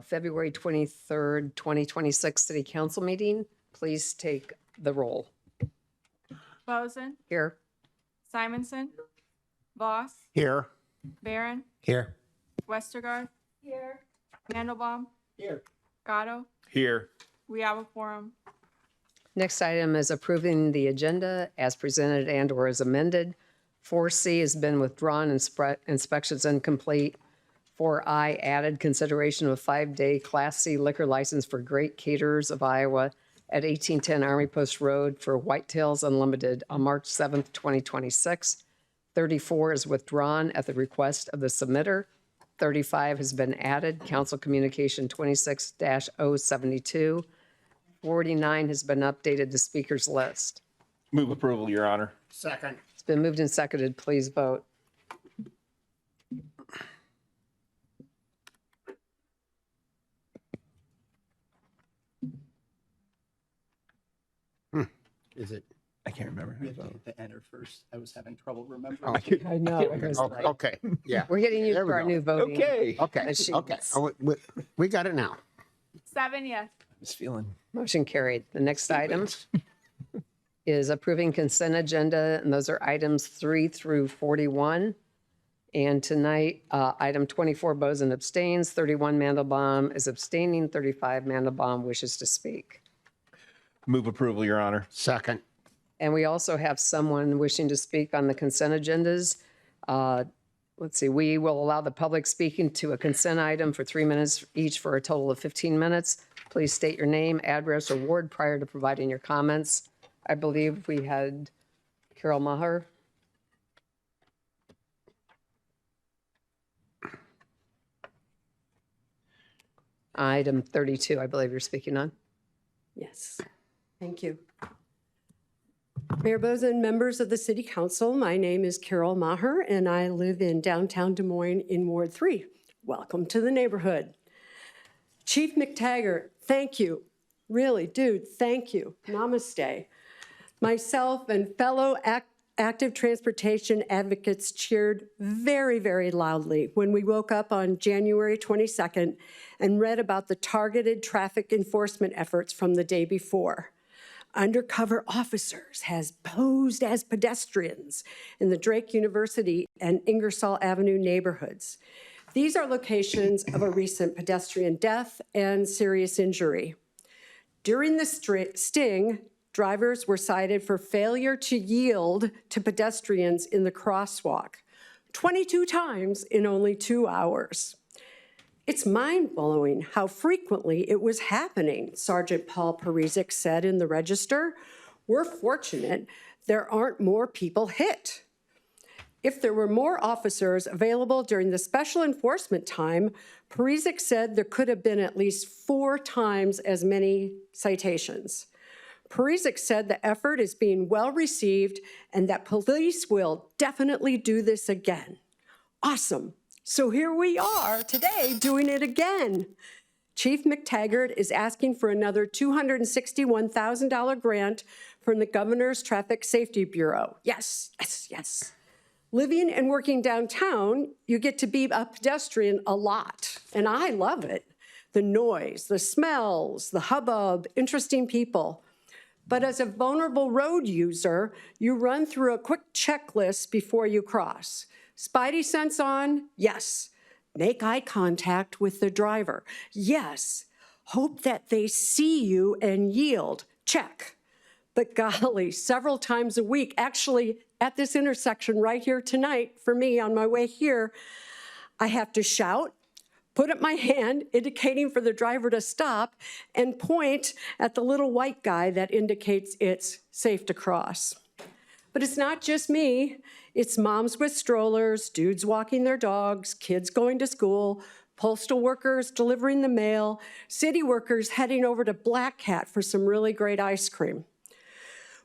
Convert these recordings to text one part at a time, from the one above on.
February 23rd, 2026 City Council meeting. Please take the roll. Boson, Here. Simonson, Voss, Here. Barron, Here. Westergaard, here, Mandelbaum, Here. Gatto. Here. We have a quorum. Next item is approving the agenda as presented and or as amended. 4C has been withdrawn, inspections incomplete. 4I added, consideration of a 5-day Class C liquor license for Great Caterers of Iowa at 1810 Army Post Road for Whitetails Unlimited on March 7th, 2026. 34 is withdrawn at the request of the submitter. 35 has been added, Council Communication 26-072. 49 has been updated to speakers list. Move approval, Your Honor. Second. It's been moved and seconded. Please vote. Is it? I can't remember. We have to hit the enter first. I was having trouble remembering. I know. Okay, yeah. We're getting used There to we our go. new voting. Okay, machines. okay. Oh, we got it now. 7 yes. I was feeling. Motion carried. The next item is approving consent agenda, and those are items 3 through 41. And tonight, item 24, Boson abstains, 31, Mandelbaum is abstaining, 35, Mandelbaum wishes to speak. Move approval, Your Honor. Second. And we also have someone wishing to speak on the consent agendas. Let's see, we will allow the public speaking to a consent item for 3 minutes each for a total of 15 minutes. Please state your name, address, or ward prior to providing your comments. I believe we had Carol Maher. Item 32, I believe you're speaking on. Yes, thank you. Mayor Boson, members of the City Council, my name is Carol Maher, and I live in downtown Des Moines in Ward 3. Welcome to the neighborhood. Chief McTaggart, thank you. Really, dude, thank you. Namaste. Myself and fellow active transportation advocates cheered very, very loudly when we woke up on January 22nd and read about the targeted traffic enforcement efforts from the day before. Undercover officers has posed as pedestrians in the Drake University and Ingersoll Avenue neighborhoods. These are locations of a recent pedestrian death and serious injury. During the sting, drivers were cited for failure to yield to pedestrians in the crosswalk, 22 times in only 2 hours. It's mind-blowing how frequently it was happening, Sergeant Paul Parizek said in the Register. We're fortunate there aren't more people hit. If there were more officers available during the special enforcement time, Parizek said there could have been at least 4 times as many citations. Parizek said the effort is being well received and that police will definitely do this again. Awesome. So here we are today doing it again. Chief McTaggart is asking for another $261,000 grant from the Governor's Traffic Safety Bureau. Yes, yes, yes. Living and working downtown, you get to be a pedestrian a lot, and I love it. The noise, the smells, the hubbub, interesting people. But as a vulnerable road user, you run through a quick checklist before you cross. Spidey sense on? Yes. Make eye contact with the driver. Yes. Hope that they see you and yield. Check. But golly, several times a week, actually at this intersection right here tonight, for me on my way here, I have to shout, put up my hand indicating for the driver to stop, and point at the little white guy that indicates it's safe to cross. But it's not just me. It's moms with strollers, dudes walking their dogs, kids going to school, postal workers delivering the mail, city workers heading over to Black Cat for some really great ice cream.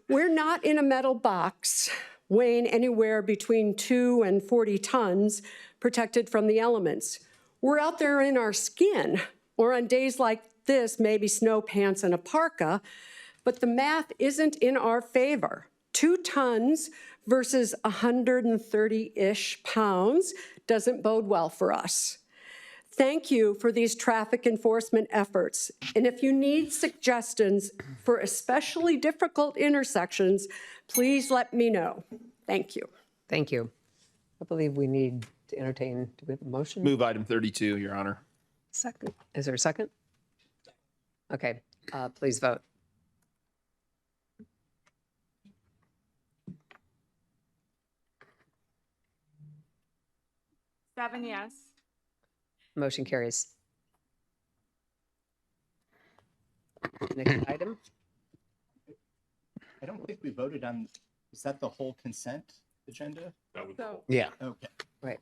We're not in a metal box weighing anywhere between 2 and 40 tons, protected from the elements. We're out there in our skin, or on days like this, maybe snow pants and a parka, but the math isn't in our favor. 2 tons versus 130-ish pounds doesn't bode well for us. Thank you for these traffic enforcement efforts. And if you need suggestions for especially difficult intersections, please let me know. Thank you. Thank you. I believe we need to entertain, do we have a motion? Move item 32, Your Honor. Second. Is there a second? Okay, please vote. Seven yes. Motion carries. Next item. I don't think we voted on, is that the whole consent agenda? So Yeah. Okay. Right.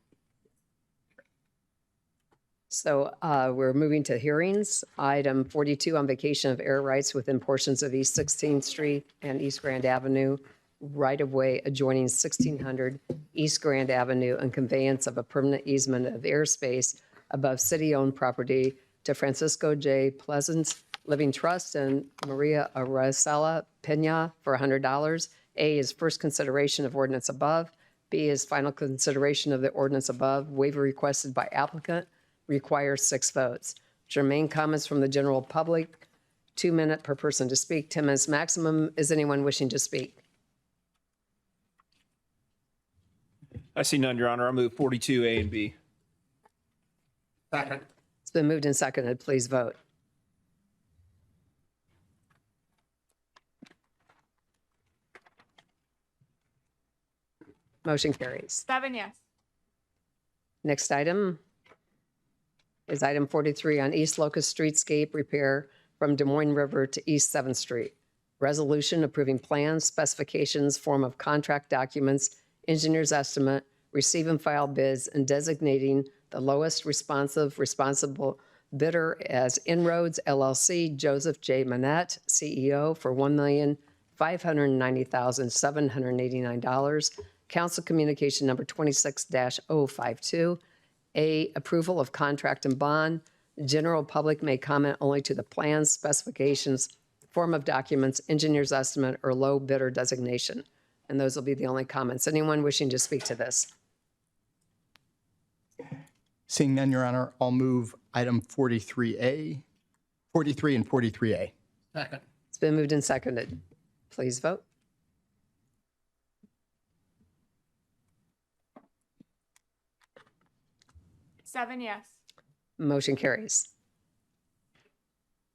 So we're moving to hearings. Item 42 on vacation of air rights within portions of East 16th Street and East Grand Avenue, right-of-way adjoining 1600 East Grand Avenue, and conveyance of a permanent easement of airspace above city-owned property to Francisco J. Pleasance Living Trust and Maria Aracela Pena for $100. A is first consideration of ordinance above. B is final consideration of the ordinance above. Waiver requested by applicant, requires 6 votes. Germane comments from the general public, 2 minutes per person to speak, 10 minutes maximum. Is anyone wishing to speak? I see none, Your Honor. I'll move 42A and B. Second. It's been moved and seconded. Please vote. Motion carries. 7 yes. Next item is item 43 on East Locust Streetscape repair from Des Moines River to East 7th Street. Resolution approving plans, specifications, form of contract documents, engineer's estimate, receive and file bids, and designating the lowest responsible bidder as Inroads LLC, Joseph J. Manette, CEO, for $1,590,789. Council Communication Number 26-052. A, approval of contract and bond. General public may comment only to the plans, specifications, form of documents, engineer's estimate, or low bidder designation. And those will be the only comments. Anyone wishing to speak to this? Seeing none, Your Honor, I'll move item 43A, 43 and 43A. Second. It's been moved and seconded. Please vote. Seven yes. Motion carries.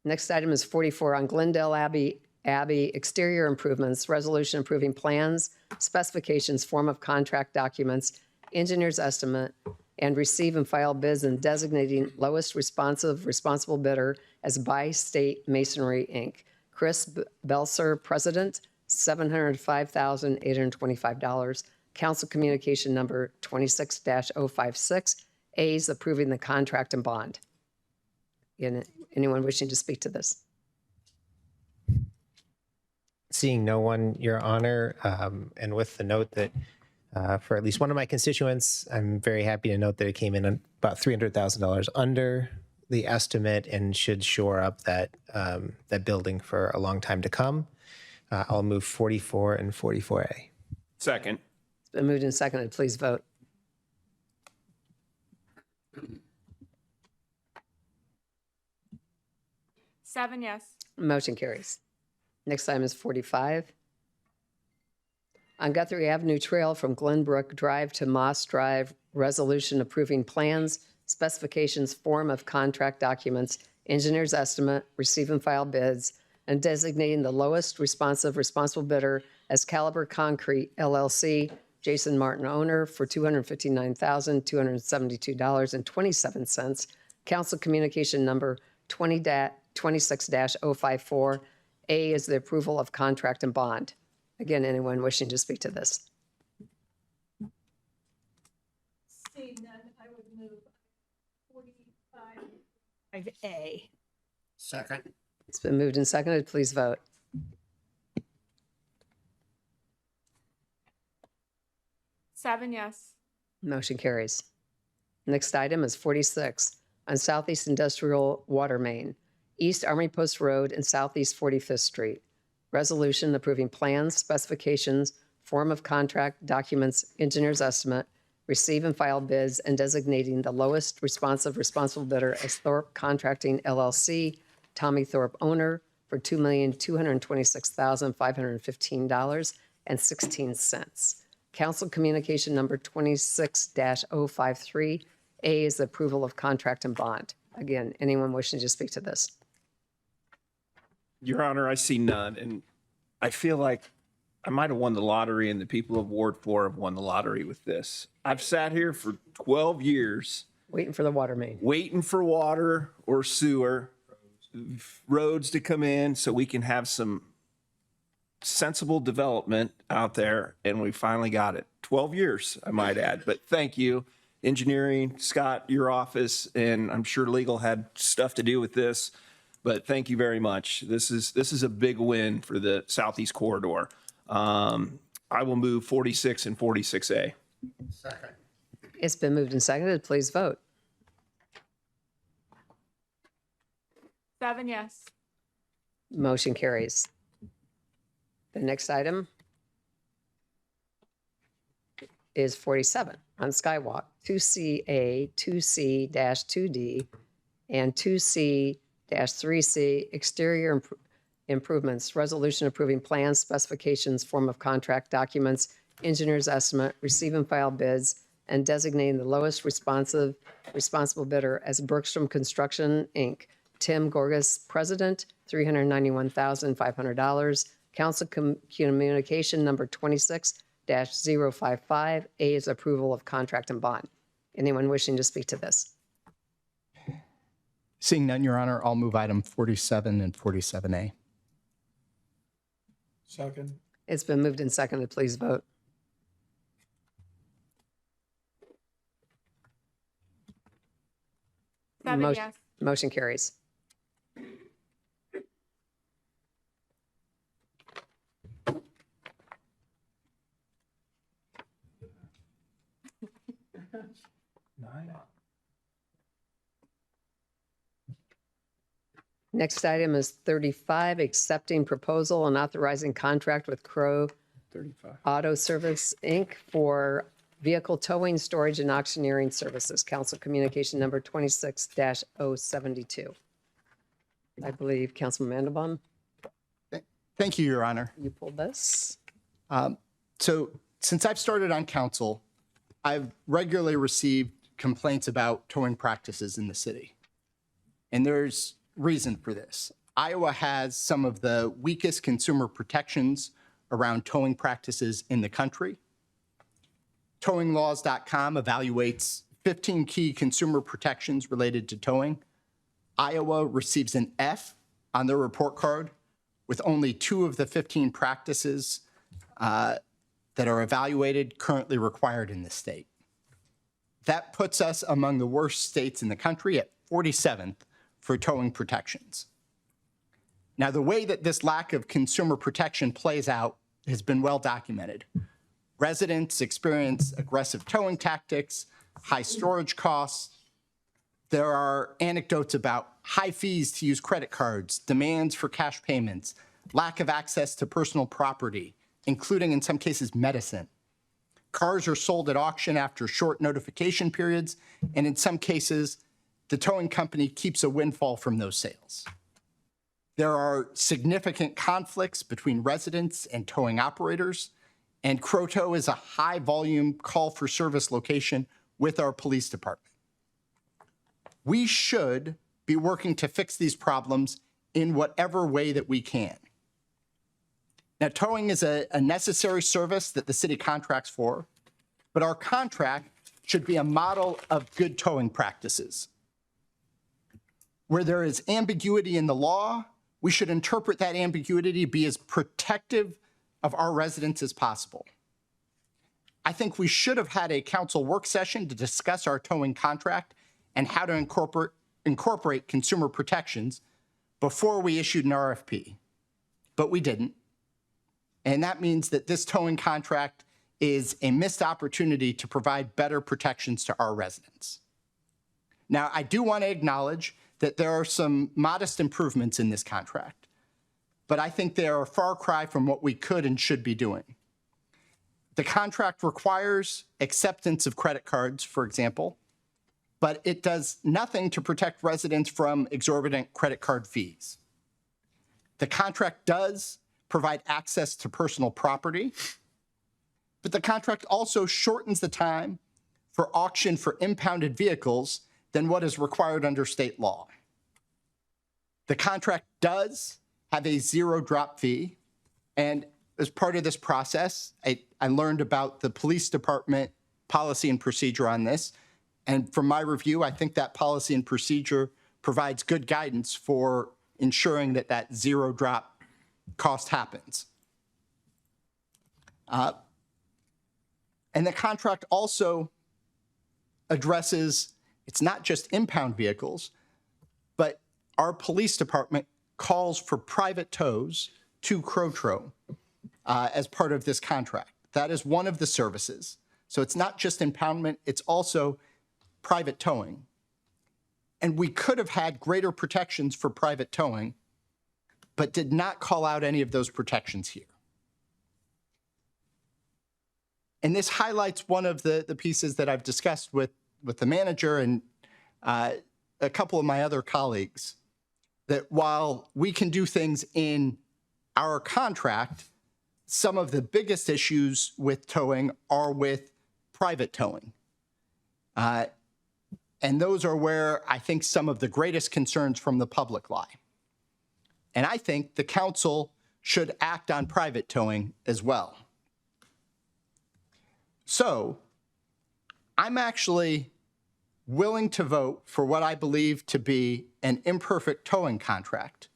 Next item is 44 on Glendale Abbey exterior improvements, resolution approving plans, specifications, form of contract documents, engineer's estimate, and receive and file bids and designating lowest responsible bidder as By State Masonry, Inc. Chris Belser, President, $705,825. Council Communication Number 26-056. A is approving the contract and bond. Anyone wishing to speak to this? Seeing no one, Your Honor, and with the note that for at least one of my constituents, I'm very happy to note that it came in about $300,000 under the estimate and should shore up that building for a long time to come. I'll move 44 and 44A. Second. It's been moved and seconded. Please vote. Seven yes. Motion carries. Next item is 45. On Guthrie Avenue Trail from Glenbrook Drive to Moss Drive, resolution approving plans, specifications, form of contract documents, engineer's estimate, receive and file bids, and designating the lowest responsible bidder as Caliber Concrete LLC, Jason Martin owner, for $259,272.27. Council Communication Number 26-054. A is the approval of contract and bond. Again, anyone wishing to speak to this? Seeing none, I would move 45A. Second. It's been moved and seconded. Please vote. Seven yes. Motion carries. Next item is 46 on Southeast Industrial Water Main, East Army Post Road and Southeast 45th Street. Resolution approving plans, specifications, form of contract, documents, engineer's estimate, receive and file bids, and designating the lowest responsible bidder as Thorpe Contracting LLC, Tommy Thorpe owner, for $2,226,515.16. Council Communication Number 26-053. A is the approval of contract and bond. Again, anyone wishing to speak to this? Your Honor, I see none, and I feel like I might have won the lottery and the people of Ward 4 have won the lottery with this. I've sat here for 12 years Waiting for the water main. waiting for water or sewer, roads to come in so we can have some sensible development out there, and we finally got it. 12 years, I might add, but thank you. Engineering, Scott, your office, and I'm sure legal had stuff to do with this, but thank you very much. This is a big win for the Southeast Corridor. I will move 46 and 46A. It's been moved and seconded. Please vote. 7 yes. Motion carries. The next item is 47 on Skywalk, 2CA, 2C-2D, and 2C-3C exterior improvements, resolution approving plans, specifications, form of contract documents, engineer's estimate, receive and file bids, and designating the lowest responsible bidder as Bergstrom Construction, Inc. Tim Gorgas, President, $391,500. Council Communication Number 26-055. A is approval of contract and bond. Anyone wishing to speak to this? Seeing none, Your Honor, I'll move item 47 and 47A. Second. It's been moved and seconded. Please vote. Seven Motion- yes. Motion carries. Next item is 35, accepting proposal and authorizing contract with Crow 35. Auto Service, Inc. for vehicle towing, storage, and auctioneering services. Council Communication Number 26-072. I believe Councilman Mandelbaum, Thank you, Your Honor. you pulled this. So since I've started on council, I've regularly received complaints about towing practices in the city. And there's reason for this. Iowa has some of the weakest consumer protections around towing practices in the country. Towinglaws.com evaluates 15 key consumer protections related to towing. Iowa receives an F on their report card, with only 2 of the 15 practices that are evaluated currently required in the state. That puts us among the worst states in the country at 47th for towing protections. Now, the way that this lack of consumer protection plays out has been well documented. Residents experience aggressive towing tactics, high storage costs. There are anecdotes about high fees to use credit cards, demands for cash payments, lack of access to personal property, including in some cases medicine. Cars are sold at auction after short notification periods, and in some cases, the towing company keeps a windfall from those sales. There are significant conflicts between residents and towing operators, and Crow is a high-volume call for service location with our police department. We should be working to fix these problems in whatever way that we can. Now, towing is a necessary service that the city contracts for, but our contract should be a model of good towing practices. Where there is ambiguity in the law, we should interpret that ambiguity to be as protective of our residents as possible. I think we should have had a council work session to discuss our towing contract and how to incorporate consumer protections before we issued an RFP, but we didn't. And that means that this towing contract is a missed opportunity to provide better protections to our residents. Now, I do want to acknowledge that there are some modest improvements in this contract, but I think they are a far cry from what we could and should be doing. The contract requires acceptance of credit cards, for example, but it does nothing to protect residents from exorbitant credit card fees. The contract does provide access to personal property, but the contract also shortens the time for auction for impounded vehicles than what is required under state law. The contract does have a zero drop fee, and as part of this process, I learned about the police department policy and procedure on this. And from my review, I think that policy and procedure provides good guidance for ensuring that that zero drop cost happens. And the contract also addresses, it's not just impound vehicles, but our police department calls for private tows to Crotro as part of this contract. That is one of the services. So it's not just impoundment, it's also private towing. And we could have had greater protections for private towing, but did not call out any of those protections here. And this highlights one of the pieces that I've discussed with the manager and a couple of my other colleagues, that while we can do things in our contract, some of the biggest issues with towing are with private towing. And those are where I think some of the greatest concerns from the public lie. And I think the council should act on private towing as well. So I'm actually willing to vote for what I believe to be an imperfect towing contract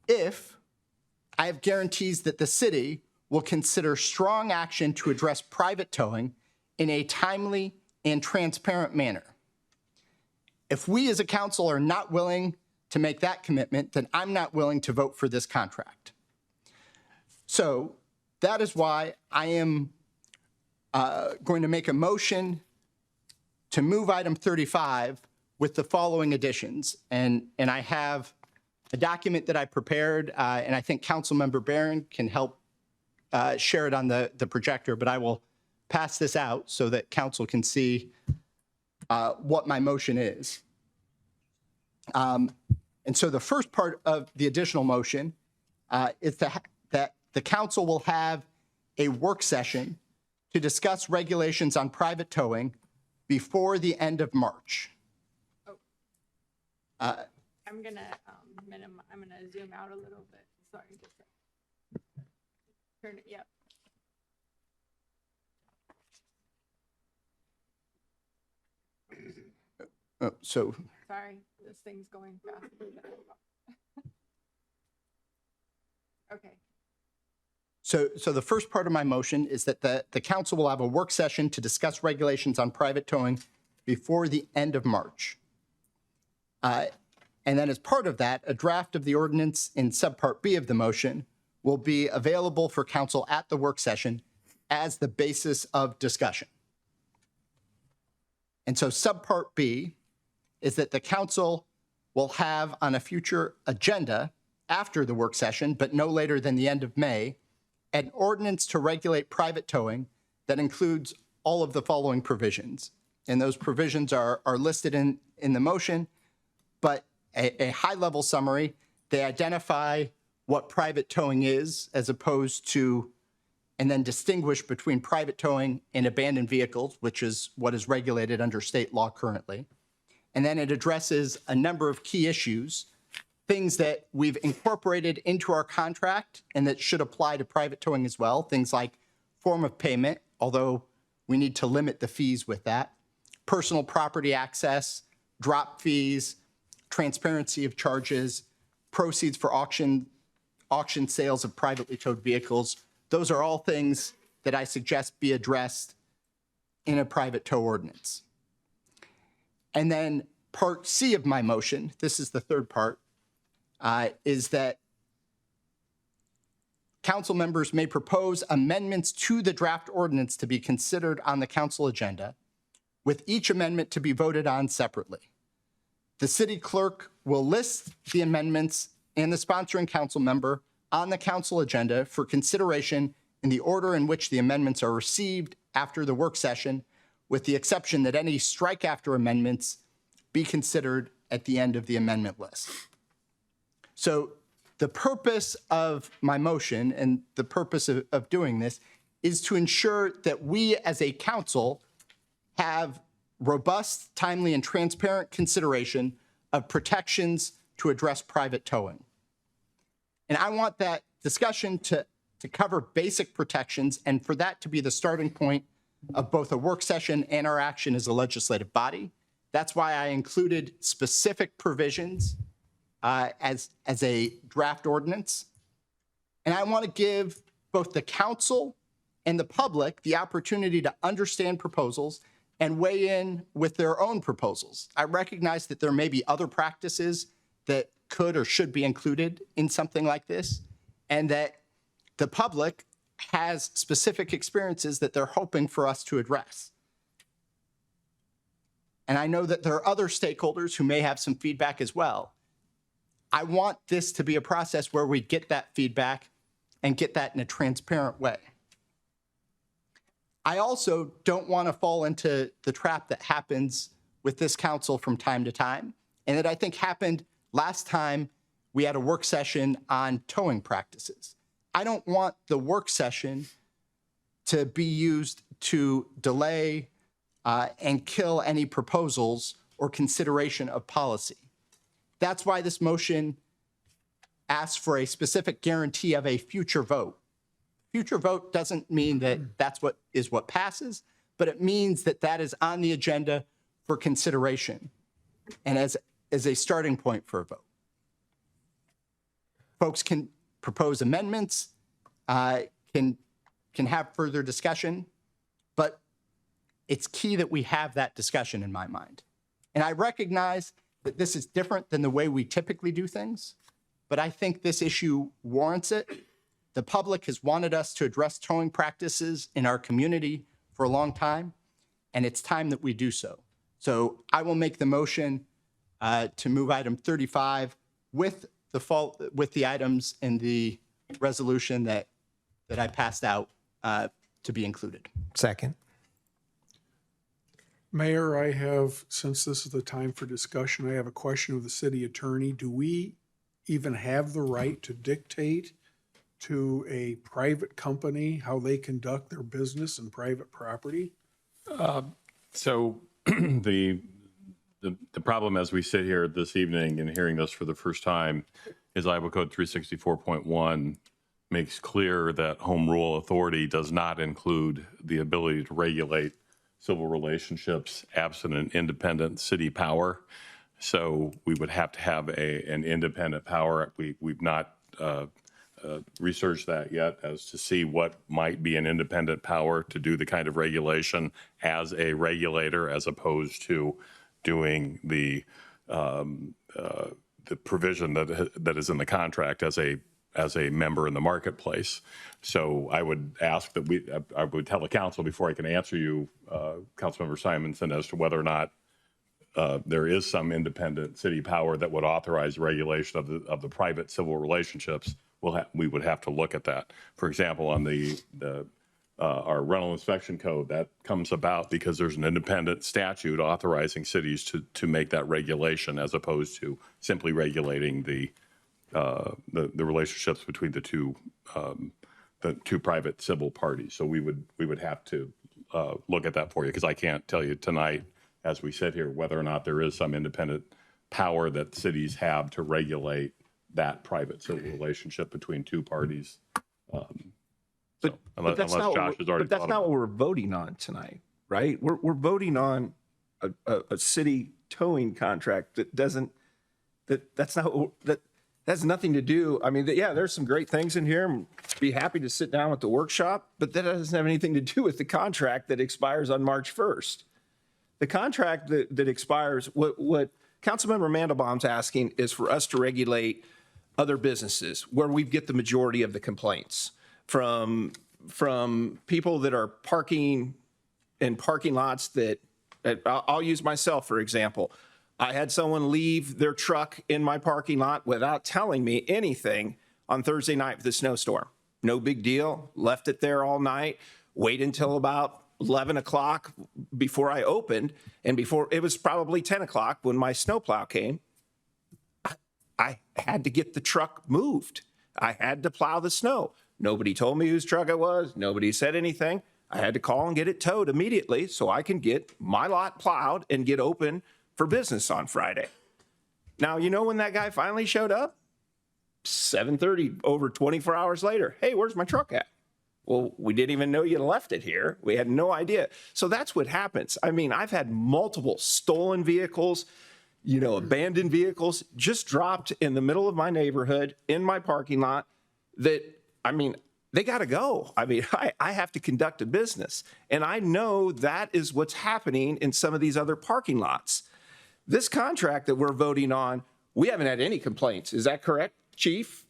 if I have guarantees that the city will consider strong action to address private towing in a timely and transparent manner. If we as a council are not willing to make that commitment, then I'm not willing to vote for this contract. So that is why I am going to make a motion to move item 35 with the following additions. And I have a document that I prepared, and I think Councilmember Barron can help share it on the projector, but I will pass this out so that council can see what my motion is. And so the first part of the additional motion is that the council will have a work session to discuss regulations on private towing before the end of March. I'm gonna I'm gonna zoom out a little bit. Sorry, just turn it. Yep. So Sorry, this thing's going faster than I thought. Okay. So the first part of my motion is that the council will have a work session to discuss regulations on private towing before the end of March. And then as part of that, a draft of the ordinance in subpart B of the motion will be available for council at the work session as the basis of discussion. And so subpart B is that the council will have on a future agenda after the work session, but no later than the end of May, an ordinance to regulate private towing that includes all of the following provisions. And those provisions are listed in the motion, but a high-level summary, they identify what private towing is as opposed to, and then distinguish between private towing and abandoned vehicles, which is what is regulated under state law currently. And then it addresses a number of key issues, things that we've incorporated into our contract and that should apply to private towing as well, things like form of payment, although we need to limit the fees with that, personal property access, drop fees, transparency of charges, proceeds for auction sales of privately towed vehicles. Those are all things that I suggest be addressed in a private tow ordinance. And then part C of my motion, this is the third part, is that council members may propose amendments to the draft ordinance to be considered on the council agenda, with each amendment to be voted on separately. The city clerk will list the amendments and the sponsoring council member on the council agenda for consideration in the order in which the amendments are received after the work session, with the exception that any strike after amendments be considered at the end of the amendment list. So the purpose of my motion and the purpose of doing this is to ensure that we as a council have robust, timely, and transparent consideration of protections to address private towing. And I want that discussion to cover basic protections and for that to be the starting point of both a work session and our action as a legislative body. That's why I included specific provisions as a draft ordinance. And I want to give both the council and the public the opportunity to understand proposals and weigh in with their own proposals. I recognize that there may be other practices that could or should be included in something like this, and that the public has specific experiences that they're hoping for us to address. And I know that there are other stakeholders who may have some feedback as well. I want this to be a process where we get that feedback and get that in a transparent way. I also don't want to fall into the trap that happens with this council from time to time, and that I think happened last time we had a work session on towing practices. I don't want the work session to be used to delay and kill any proposals or consideration of policy. That's why this motion asks for a specific guarantee of a future vote. Future vote doesn't mean that that's what passes, but it means that that is on the agenda for consideration and as a starting point for a vote. Folks can propose amendments, can have further discussion, but it's key that we have that discussion in my mind. And I recognize that this is different than the way we typically do things, but I think this issue warrants it. The public has wanted us to address towing practices in our community for a long time, and it's time that we do so. So I will make the motion to move item 35 with the items in the resolution that I passed out to be included. Second. Mayor, I have, since this is the time for discussion, I have a question of the city attorney. Do we even have the right to dictate to a private company how they conduct their business in private property? So the problem as we sit here this evening and hearing this for the first time is Iowa Code 364.1 makes clear that home rule authority does not include the ability to regulate civil relationships absent an independent city power. So we would have to have an independent power. We've not researched that yet as to see what might be an independent power to do the kind of regulation as a regulator, as opposed to doing the provision that is in the contract as a member in the marketplace. So I would ask that I would tell the council before I can answer you, Councilmember Simonson, as to whether or not there is some independent city power that would authorize regulation of the private civil relationships. We would have to look at that. For example, on our rental inspection code, that comes about because there's an independent statute authorizing cities to make that regulation, as opposed to simply regulating the relationships between the two private civil parties. So we would have to look at that for you, because I can't tell you tonight, as we sit here, whether or not there is some independent power that cities have to regulate that private civil relationship between two parties. Unless Josh has already. But that's not what we're voting on tonight, right? We're voting on a city towing contract that has nothing to do. I mean, yeah, there's some great things in here. And be happy to sit down with the workshop, but that doesn't have anything to do with the contract that expires on March 1st. The contract that expires, what Councilmember Mandelbaum's asking is for us to regulate other businesses where we get the majority of the complaints from people that are parking in parking lots that, I'll use myself, for example. I had someone leave their truck in my parking lot without telling me anything on Thursday night with the snowstorm. no big deal. Left it there all night, wait until about 11 o'clock before I opened. And before it was probably 10 o'clock when my snowplow came, I had to get the truck moved. I had to plow the snow. Nobody told me whose truck it was. Nobody said anything. I had to call and get it towed immediately so I can get my lot plowed and get open for business on Friday. Now, you know when that guy finally showed up? 7:30, over 24 hours later. Hey, where's my truck at? Well, we didn't even know you left it here. We had no idea. So that's what happens. I mean, I've had multiple stolen vehicles, abandoned vehicles just dropped in the middle of my neighborhood in my parking lot that, they got to go. I have to conduct a business. And I know that is what's happening in some of these other parking lots. This contract that we're voting on, we haven't had any complaints. Is that correct, Chief,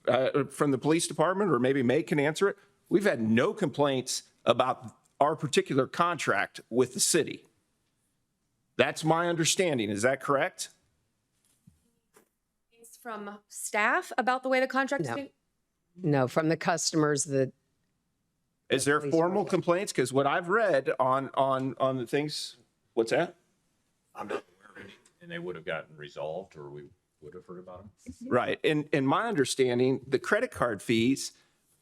from the police department? Or maybe May can answer it. We've had no complaints about our particular contract with the city. That's my understanding. Is that correct? From staff about the way the contract is No. being? No, from the customers that, Is there formal complaints? Because what I've read on the things, what's that? I'm not aware of any. And they would have gotten resolved, or we would have heard about them. Right. And in my understanding, the credit card fees,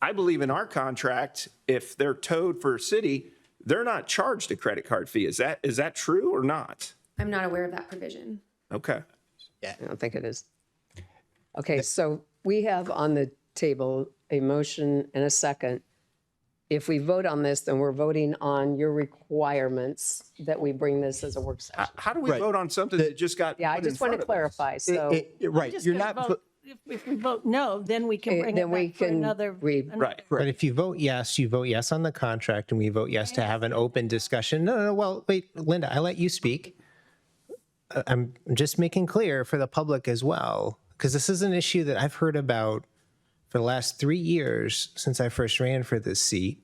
I believe in our contract, if they're towed for a city, they're not charged a credit card fee. Is that true or not? I'm not aware of that provision. Okay. I don't think it is. Okay, so we have on the table a motion and a second. If we vote on this, then we're voting on your requirements that we bring this as a work session. How do we Right. vote on something that just got Yeah, I put in just want front to of us? clarify, so. Right, Just you're gonna not, vote- If we vote no, then we can bring Then it we back for can another. Right. But if you vote yes on the contract and we vote yes to have an open discussion. No, well, wait, Linda, I let you speak. I'm just making clear for the public as well, because this is an issue that I've heard about for the last 3 years since I first ran for this seat.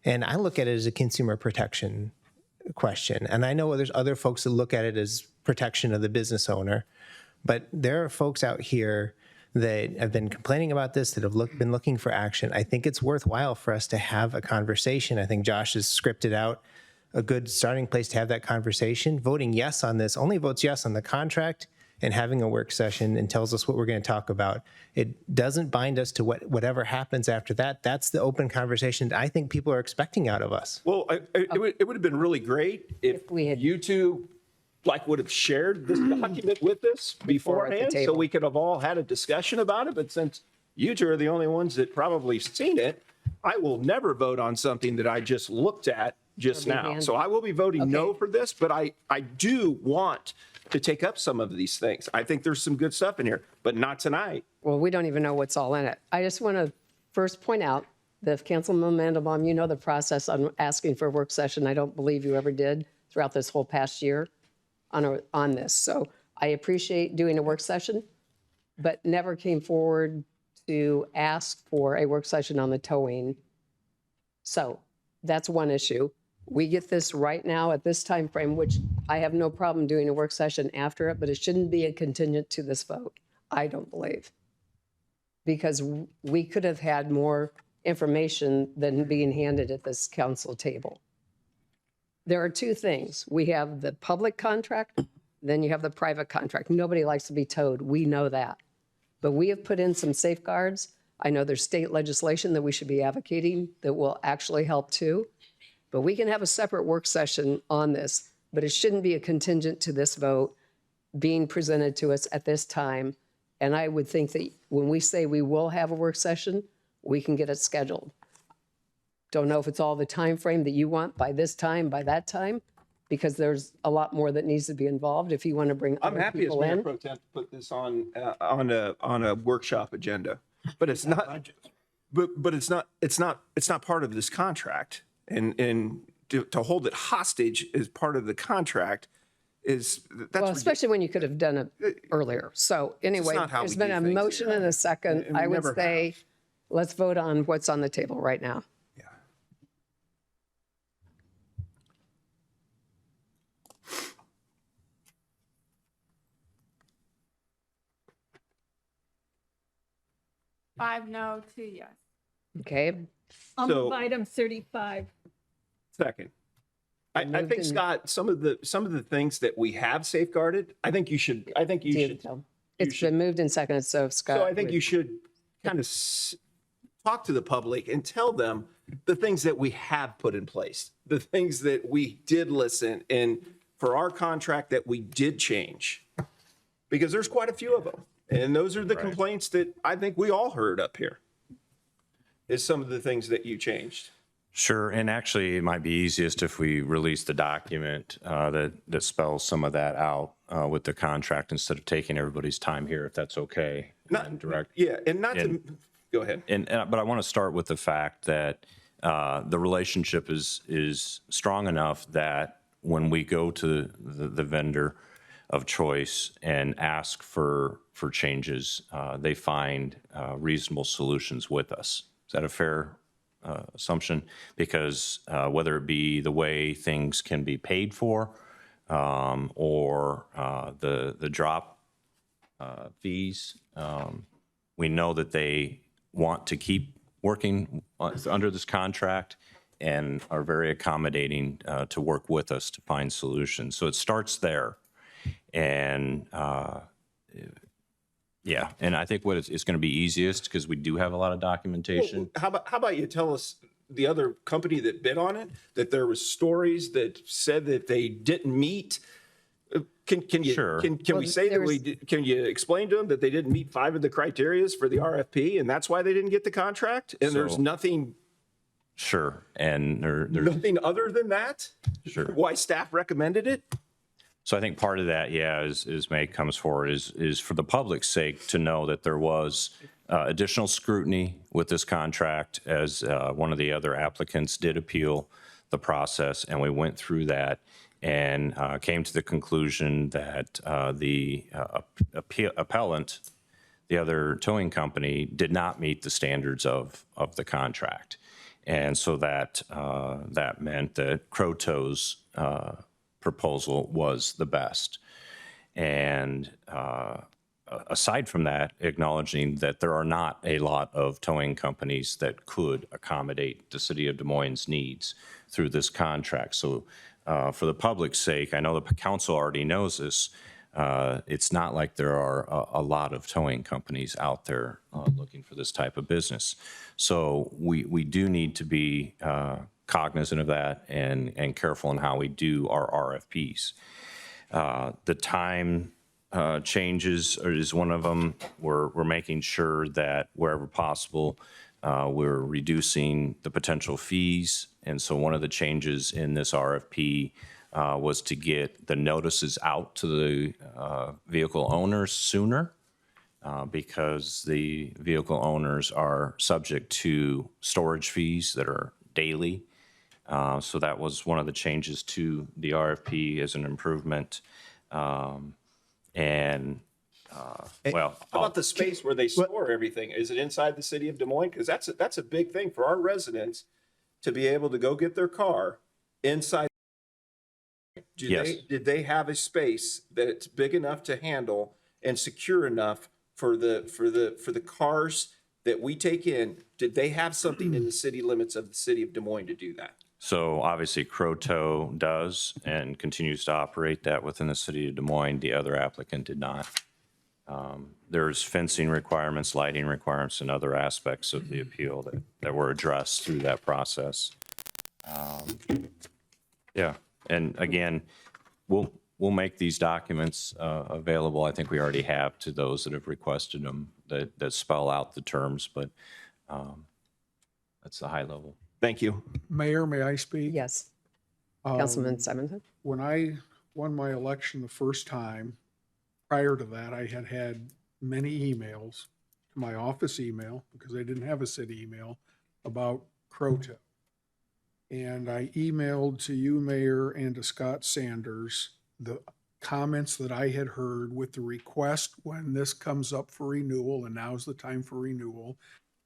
And I look at it as a consumer protection question. And I know there's other folks that look at it as protection of the business owner. But there are folks out here that have been complaining about this, that have been looking for action. I think it's worthwhile for us to have a conversation. I think Josh has scripted out a good starting place to have that conversation. Voting yes on this only votes yes on the contract and having a work session and tells us what we're going to talk about. It doesn't bind us to whatever happens after that. That's the open conversation I think people are expecting out of us. Well, it would have been really great if we had- you two would have shared this document with us beforehand, so table. we could have all had a discussion about it. But since you two are the only ones that probably seen it, I will never vote on something that I just looked at just That'd be now. handy. So I will be voting no Okay. for this, but I do want to take up some of these things. I think there's some good stuff in here, but not tonight. Well, we don't even know what's all in it. I just want to first point out that if Councilman Mandelbaum, you know the process on asking for a work session. I don't believe you ever did throughout this whole past year on this. So I appreciate doing a work session, but never came forward to ask for a work session on the towing. So that's one issue. We get this right now at this time frame, which I have no problem doing a work session after it, but it shouldn't be a contingent to this vote, I don't believe. Because we could have had more information than being handed at this council table. There are two things. We have the public contract, then you have the private contract. Nobody likes to be towed. We know that. But we have put in some safeguards. I know there's state legislation that we should be advocating that will actually help too. But we can have a separate work session on this, but it shouldn't be a contingent to this vote being presented to us at this time. And I would think that when we say we will have a work session, we can get it scheduled. Don't know if it's all the time frame that you want, by this time, by that time, because there's a lot more that needs to be involved if you want to bring I'm other happy as people Mayor in. Pro Tem to put this on a workshop agenda, but it's not. But it's not part of this contract, and to hold it hostage as part of the contract is that's Well, especially when you could have done it earlier. So anyway, not how there's we been do a things motion here. and a second. And we I would never say, let's vote on what's on the table right now. Yeah. Five no, 2 yes. Okay, I'll So- move item 35. Second. I Moved think, and- Scott, some of the things that we have safeguarded, I think you should. it's been moved and seconded, so if Scott. So I think would- you should kind of talk to the public and tell them the things that we have put in place, the things that we did listen and for our contract that we did change. Because there's quite a few of them. And those are the complaints that I think we all heard up here, is some of the things that you changed. Sure, and actually, it might be easiest if we release the document that spells some of that out with the contract instead of taking everybody's time here, if that's okay. and direct. Yeah, and not to, go ahead. But I want to start with the fact that the relationship is strong enough that when we go to the vendor of choice and ask for changes, they find reasonable solutions with us. Is that a fair assumption? Because whether it be the way things can be paid for or the drop fees, we know that they want to keep working under this contract and are very accommodating to work with us to find solutions. So it starts there. And yeah, and I think what it's going to be easiest, because we do have a lot of documentation. How about you tell us the other company that bid on it, that there was stories that said that they didn't meet? Can you, Sure. can Well, we say that there was- can you explain to them that they didn't meet 5 of the criterias for the RFP and that's why they didn't get the contract? And there's So- nothing Sure. And there's nothing other than that? Sure. Why staff recommended it? So I think part of that, yeah, as May comes forward, is for the public's sake to know that there was additional scrutiny with this contract, as one of the other applicants did appeal the process, and we went through that and came to the conclusion that the appellant, the other towing company, did not meet the standards of the contract. And so that meant that Croto's proposal was the best. And aside from that, acknowledging that there are not a lot of towing companies that could accommodate the city of Des Moines' needs through this contract. So for the public's sake, I know the council already knows this, it's not like there are a lot of towing companies out there looking for this type of business. So we do need to be cognizant of that and careful in how we do our RFPs. The time changes is one of them. We're making sure that wherever possible, we're reducing the potential fees. And so one of the changes in this RFP was to get the notices out to the vehicle owners sooner because the vehicle owners are subject to storage fees that are daily. So that was one of the changes to the RFP as an improvement. Well, How about the space where they store everything? Is it inside the city of Des Moines? Because that's a big thing for our residents to be able to go get their car inside. Yes. Did they have a space that's big enough to handle and secure enough for the cars that we take in? Did they have something in the city limits of the city of Des Moines to do that? So obviously Croto does and continues to operate that within the city of Des Moines. The other applicant did not. There's fencing requirements, lighting requirements, and other aspects of the appeal that were addressed through that process. Yeah, and again, we'll make these documents available. I think we already have to those that have requested them that spell out the terms, but that's the high level. Thank you. Mayor, may I speak? Yes. Councilman Simonson? When I won my election the first time, prior to that, I had many emails to my office email, because I didn't have a city email, about Croto. And I emailed to you, Mayor, and to Scott Sanders, the comments that I had heard with the request when this comes up for renewal, and now's the time for renewal,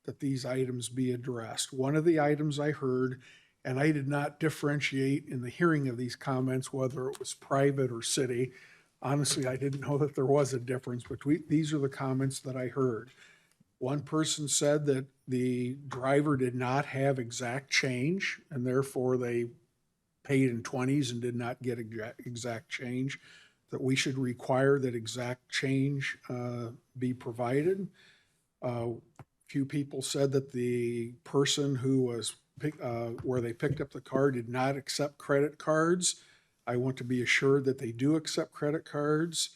that these items be addressed. One of the items I heard, and I did not differentiate in the hearing of these comments whether it was private or city. Honestly, I didn't know that there was a difference between, these are the comments that I heard. One person said that the driver did not have exact change and therefore they paid in 20s and did not get exact change, that we should require that exact change be provided. Few people said that the person who was where they picked up the car did not accept credit cards. I want to be assured that they do accept credit cards.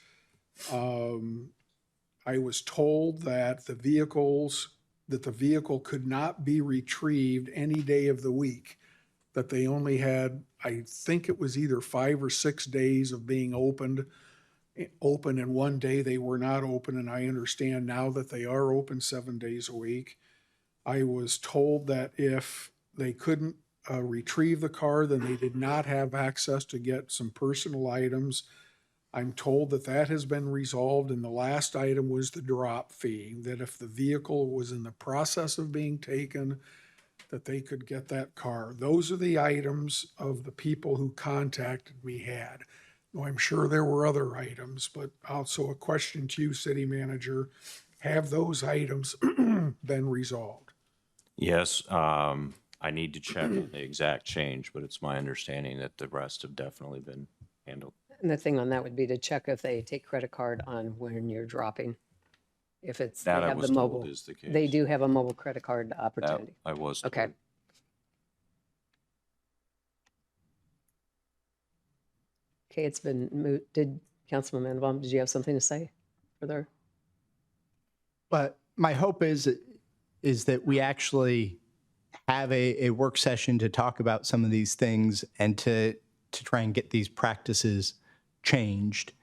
I was told that the vehicle could not be retrieved any day of the week, that they only had, I think it was either 5 or 6 days of being open, and one day they were not open, and I understand now that they are open 7 days a week. I was told that if they couldn't retrieve the car, then they did not have access to get some personal items. I'm told that that has been resolved, and the last item was the drop fee, that if the vehicle was in the process of being taken, that they could get that car. Those are the items of the people who contacted me had. Now, I'm sure there were other items, but also a question to you, city manager, have those items been resolved? Yes, I need to check on the exact change, but it's my understanding that the rest have definitely been handled. And the thing on that would be to check if they take credit card on when you're dropping. If it's, they That I have the was told mobile. is the case. They do have a mobile credit card That opportunity. I was told. Okay. Okay, it's been moved. Did Councilman Mandelbaum, did you have something to say further? But my hope is that we actually have a work session to talk about some of these things and to try and get these practices changed.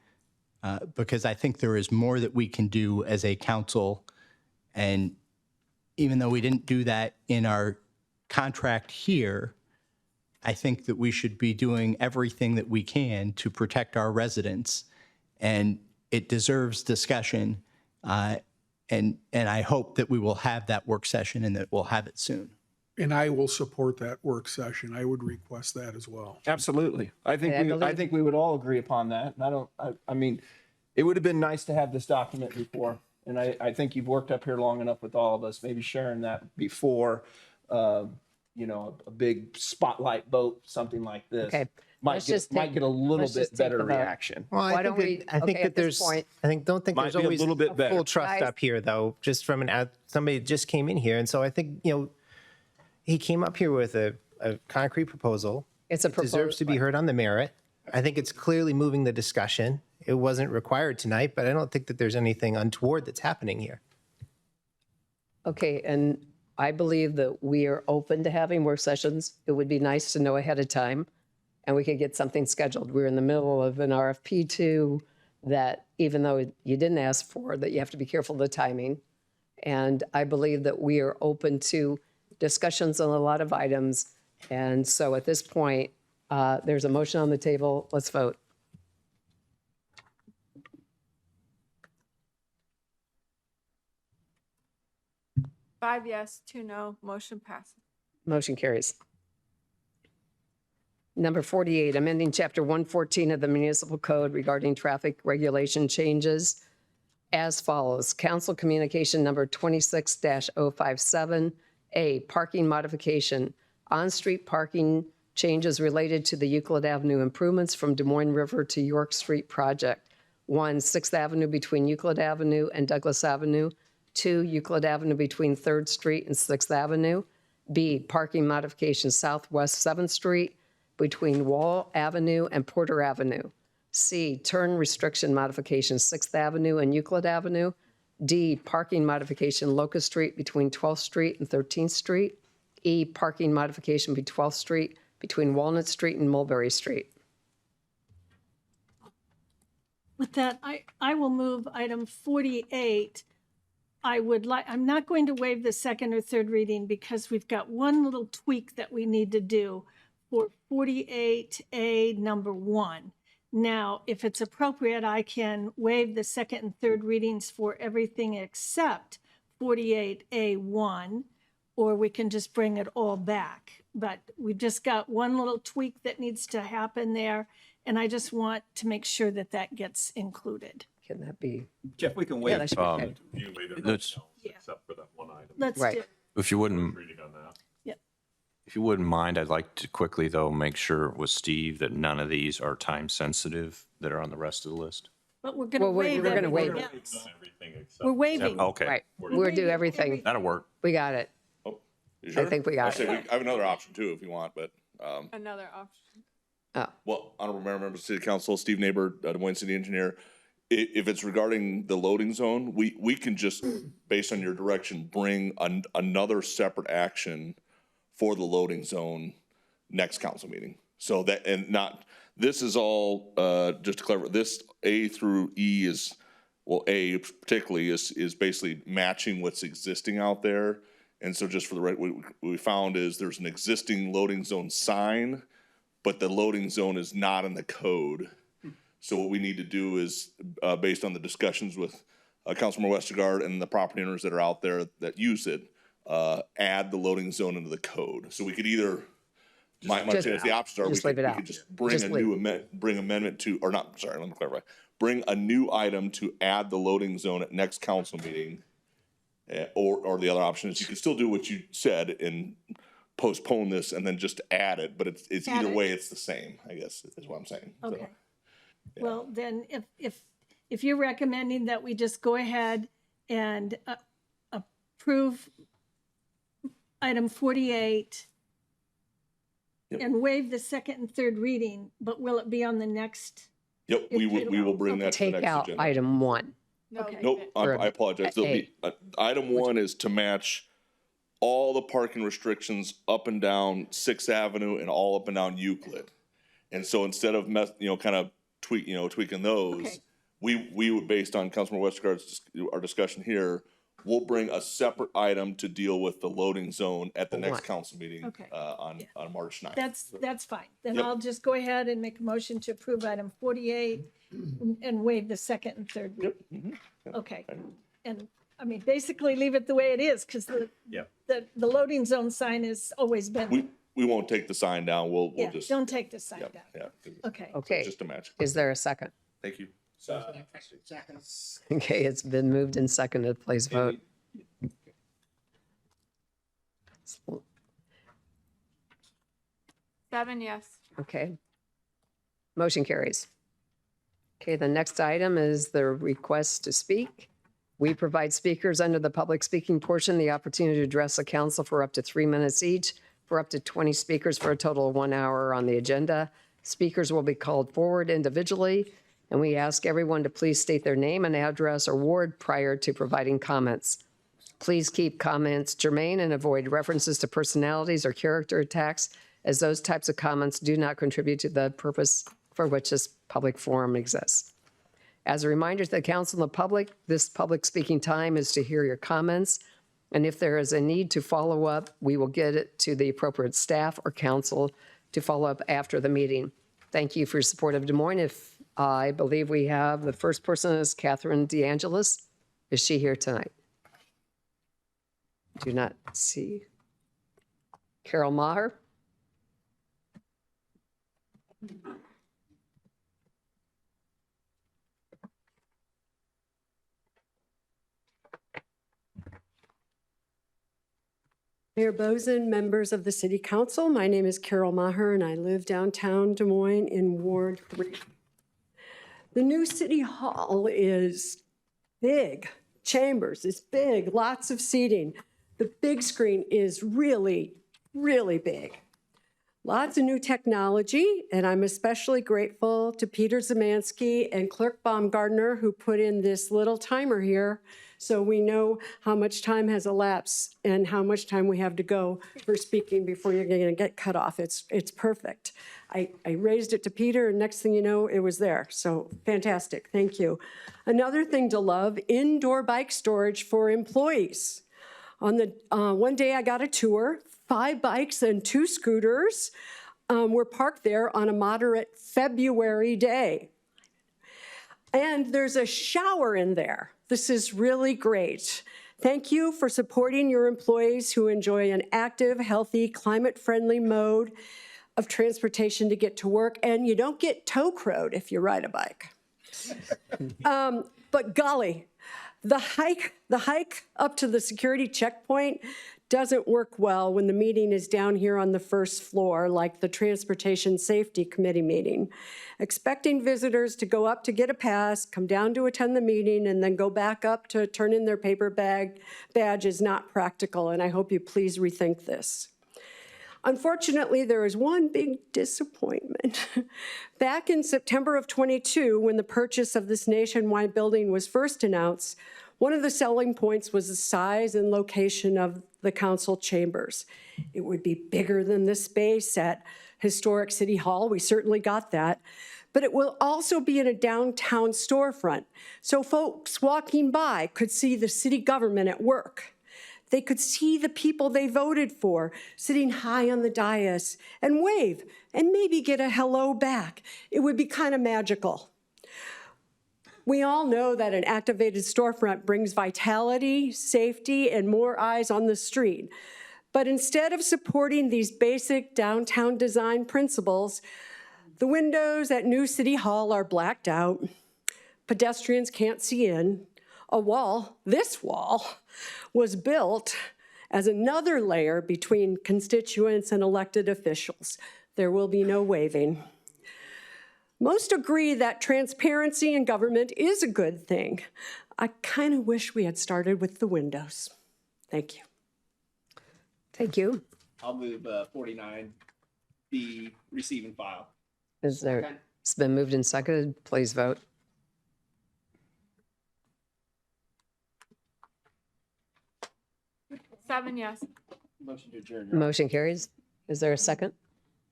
Because I think there is more that we can do as a council. And even though we didn't do that in our contract here, I think that we should be doing everything that we can to protect our residents. And it deserves discussion. And I hope that we will have that work session and that we'll have it soon. And I will support that work session. I would request that as well. Absolutely. I think I I believe- think we would all agree upon that. And I mean, it would have been nice to have this document before. And I think you've worked up here long enough with all of us, maybe sharing that before, you know, a big spotlight vote, something like this. Okay. Might Let's get, just might take- get a little let's just bit take better the vote. reaction. Well, Why don't we- I think okay, that at this there's, point- don't think Might there's be a always little bit a better. full trust Guys- up here though, just from somebody that just came in here. And so I think, he came up here with a concrete proposal. It's a It deserves proposal. to be heard on the merit. I think it's clearly moving the discussion. It wasn't required tonight, but I don't think that there's anything untoward that's happening here. Okay, and I believe that we are open to having work sessions. It would be nice to know ahead of time, and we could get something scheduled. We're in the middle of an RFP too, that even though you didn't ask for, that you have to be careful of the timing. And I believe that we are open to discussions on a lot of items. And so at this point, there's a motion on the table. Let's vote. Five yes, 2 no, motion passes. Motion carries. Number 48, amending Chapter 114 of the Municipal Code regarding traffic regulation changes as follows. Council Communication Number 26-057, A, parking modification, on-street parking changes related to the Euclid Avenue improvements from Des Moines River to York Street project. 1, 6th Avenue between Euclid Avenue and Douglas Avenue. 2, Euclid Avenue between 3rd Street and 6th Avenue. B, parking modification southwest 7th Street between Wall Avenue and Porter Avenue. C, turn restriction modification 6th Avenue and Euclid Avenue. D, parking modification Locust Street between 12th Street and 13th Street. E, parking modification between 12th Street between Walnut Street and Mulberry Street. With that, I will move item 48. I'm not going to waive the second or third reading because we've got one little tweak that we need to do for 48A number 1. Now, if it's appropriate, I can waive the second and third readings for everything except 48A1, or we can just bring it all back. But we've just got one little tweak that needs to happen there, and I just want to make sure that that gets included. Can that be? Jeff, we can Yeah, wait. that should be okay. You waited That's- except for the let's Right. do. If you wouldn't, Yep. if you wouldn't mind, I'd like to quickly, though, make sure with Steve that none of these are time sensitive that are on the rest of the list. But we're going to Well, we're waive gonna waive everything it. else. Everything except. We're waiving. Okay, Right. We'll do everything. that'll work. We got it. Oh, you I sure? think we got say it. I have another option too, if you want, but, Another option. Oh, well, honorable member of the city council, Steve Neighbor, Des Moines City Engineer. If it's regarding the loading zone, we can just, based on your direction, bring another separate action for the loading zone next council meeting. So that, and not, this is all, just to clarify, this A through E is, well, A particularly is basically matching what's existing out there. And so just for the right, what we found is there's an existing loading zone sign, but the loading zone is not in the code. So what we need to do is, based on the discussions with Councilman Westergaard and the property owners that are out there that use it, add the loading zone into the code. So we could either, my Just- chance, the options are, we just leave could, it we out. could just bring Just a leave. new bring amendment to, or not, sorry, let me clarify. Bring a new item to add the loading zone at next council meeting. Or the other option is you can still do what you said and postpone this and then just add it, but it's Add either it. way, it's the same, I guess, is what I'm saying. So, Okay. Well, then if you're recommending that we just go ahead and approve item 48 Yep. and waive the second and third reading, but will it be on the next? Yep, we will bring that to the take next out agenda. item 1. No, Okay. Nope, I Or apologize. There'll be, item 1 is to match all the parking restrictions up and down Sixth Avenue and all up and down Euclid. And so instead of kind of tweaking those, Okay. we would, based on Councilman Westergaard's, our discussion here, we'll bring a separate item to deal with the loading zone at the next One. council meeting, Okay. on March 9th. That's fine. Then Yep. I'll just go ahead and make a motion to approve item 48 and waive the second and third reading. Okay. And, I mean, basically leave it the way it is, because the loading zone sign has always been, We won't take the sign down. We'll yeah, just, don't take the sign yeah, down. yeah, Okay. Okay. just to match. Is there a second? Thank you. Okay, it's been moved and seconded. Please vote. Seven, yes. Okay. Motion carries. Okay, the next item is the request to speak. We provide speakers under the public speaking portion the opportunity to address the council for up to 3 minutes each, for up to 20 speakers for a total of 1 hour on the agenda. Speakers will be called forward individually, and we ask everyone to please state their name and address or ward prior to providing comments. Please keep comments germane and avoid references to personalities or character attacks, as those types of comments do not contribute to the purpose for which this public forum exists. As a reminder to the council and the public, this public speaking time is to hear your comments, and if there is a need to follow up, we will get it to the appropriate staff or council to follow up after the meeting. Thank you for your support of Des Moines. If I believe we have, the first person is Catherine DeAngelis. Is she here tonight? Do not see. Carol Maher? Mayor Bozen, members of the City Council, my name is Carol Maher, and I live downtown Des Moines in Ward 3. The new City Hall is big. Chambers is big, lots of seating. The big screen is really, really big. Lots of new technology, and I'm especially grateful to Peter Zemansky and Clerk Baumgardner, who put in this little timer here so we know how much time has elapsed and how much time we have to go for speaking before you're going to get cut off. It's perfect. I raised it to Peter, and next thing you know, it was there. So fantastic. Thank you. Another thing to love, indoor bike storage for employees. On the one day I got a tour, 5 bikes and 2 scooters were parked there on a moderate February day. And there's a shower in there. This is really great. Thank you for supporting your employees who enjoy an active, healthy, climate-friendly mode of transportation to get to work, and you don't get toe crowed if you ride a bike. But golly, The hike up to the security checkpoint doesn't work well when the meeting is down here on the first floor, like the Transportation Safety Committee meeting. Expecting visitors to go up to get a pass, come down to attend the meeting, and then go back up to turn in their paper badge is not practical, and I hope you please rethink this. Unfortunately, there is one big disappointment. Back in September of '22, when the purchase of this nationwide building was first announced, one of the selling points was the size and location of the council chambers. It would be bigger than the space at historic City Hall. We certainly got that. But it will also be in a downtown storefront, so folks walking by could see the city government at work. They could see the people they voted for sitting high on the dais and wave and maybe get a hello back. It would be kind of magical. We all know that an activated storefront brings vitality, safety, and more eyes on the street. But instead of supporting these basic downtown design principles, the windows at New City Hall are blacked out. Pedestrians can't see in. A wall, this wall, was built as another layer between constituents and elected officials. There will be no waving. Most agree that transparency in government is a good thing. I kind of wish we had started with the windows. Thank you. Thank you. I'll move 49, the receive and file. Is there, it's been moved and seconded. Please vote. Seven, yes. Motion to adjourn. Your Honor. Motion carries. Is there a second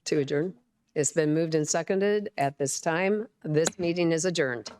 to adjourn? It's been moved and seconded. At this time, this meeting is adjourned.